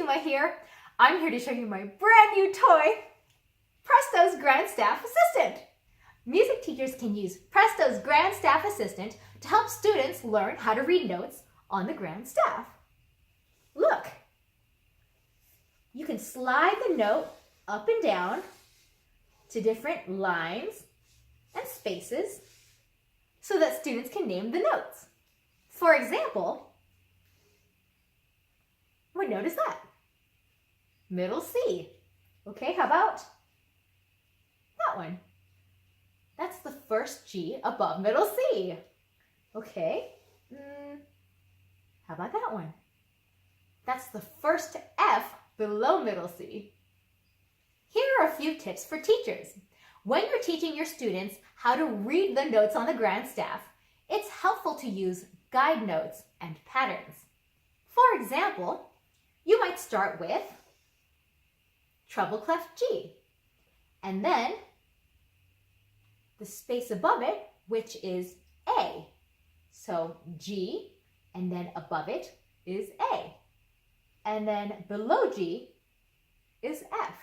Prestissima here. I'm here to show you my brand new toy, Presto's Grand Staff Assistant. Music teachers can use Presto's Grand Staff Assistant to help students learn how to read notes on the grand staff. Look, you can slide the note up and down to different lines and spaces so that students can name the notes. For example, what note is that? Middle C. Okay, how about that one? That's the first G above middle C. Okay, how about that one? That's the first F below middle C. Here are a few tips for teachers. When you're teaching your students how to read the notes on the grand staff, it's helpful to use guide notes and patterns. For example, you might start with treble clef G, and then the space above it, which is A. So G, and then above it is A. And then below G is F.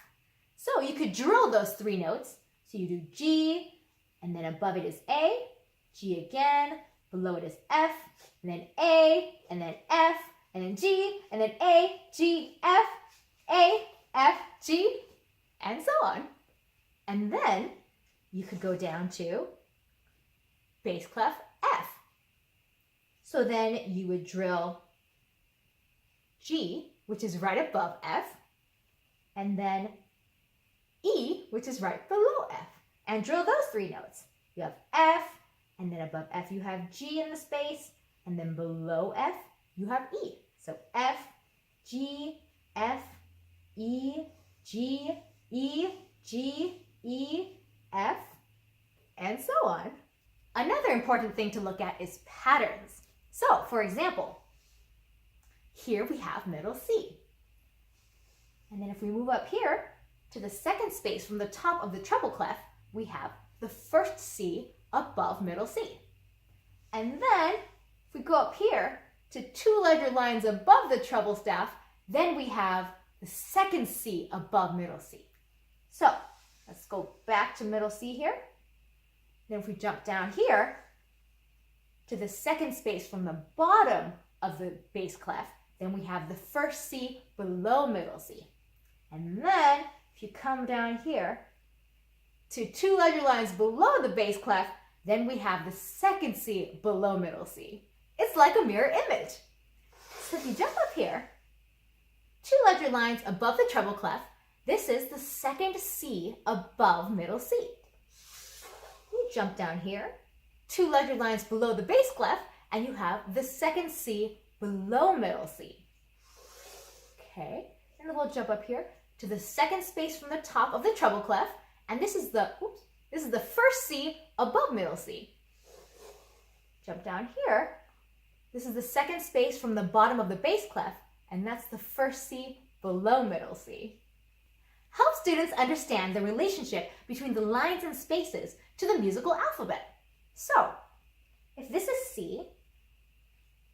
So you could drill those three notes. So you do G, and then above it is A, G again, below it is F, and then A, and then F, and then G, and then A, G, F, A, F, G, and so on. And then you could go down to bass clef F. So then you would drill G, which is right above F, and then E, which is right below F, and drill those three notes. You have F, and then above F you have G in the space, and then below F you have E. So F, G, F, E, G, E, G, E, F, and so on. Another important thing to look at is patterns. So, for example, here we have middle C. And then if we move up here to the second space from the top of the treble clef, we have the first C above middle C. And then if we go up here to two ledger lines above the treble staff, then we have the second C above middle C. So let's go back to middle C here. Then if we jump down here to the second space from the bottom of the bass clef, then we have the first C below middle C. And then if you come down here to two ledger lines below the bass clef, then we have the second C below middle C. It's like a mirror image. So if you jump up here, two ledger lines above the treble clef, this is the second C above middle C. You jump down here, two ledger lines below the bass clef, and you have the second C below middle C. Okay, and then we'll jump up here to the second space from the top of the treble clef, and this is the first C above middle C. Jump down here. This is the second space from the bottom of the bass clef, and that's the first C below middle C. Help students understand the relationship between the lines and spaces to the musical alphabet. So, if this is C,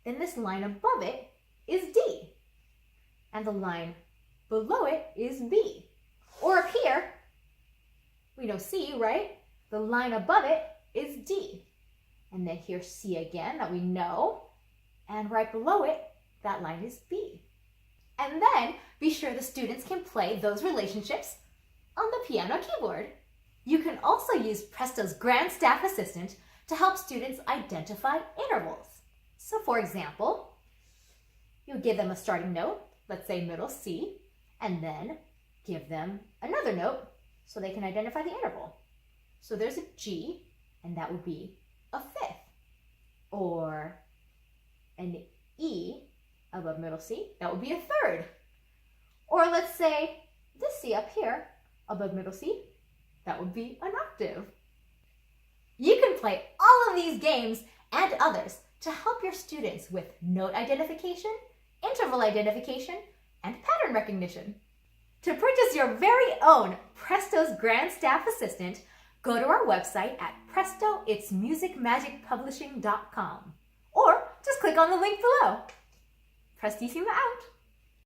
then this line above it is D, and the line below it is B. Or up here, we know C, right? The line above it is D. And then here's C again that we know, and right below it, that line is B. And then be sure the students can play those relationships on the piano keyboard. You can also use Presto's Grand Staff Assistant to help students identify intervals. So for example, you give them a starting note, let's say middle C, and then give them another note so they can identify the interval. So there's a G, and that would be a fifth, or an E above middle C, that would be a third. Or let's say this C up here above middle C, that would be an octave. You can play all of these games and others to help your students with note identification, interval identification, and pattern recognition. To purchase your very own Presto's Grand Staff Assistant, go to our website at prestoitsmusicmagicpublishing.com, or just click on the link below. Prestissima out!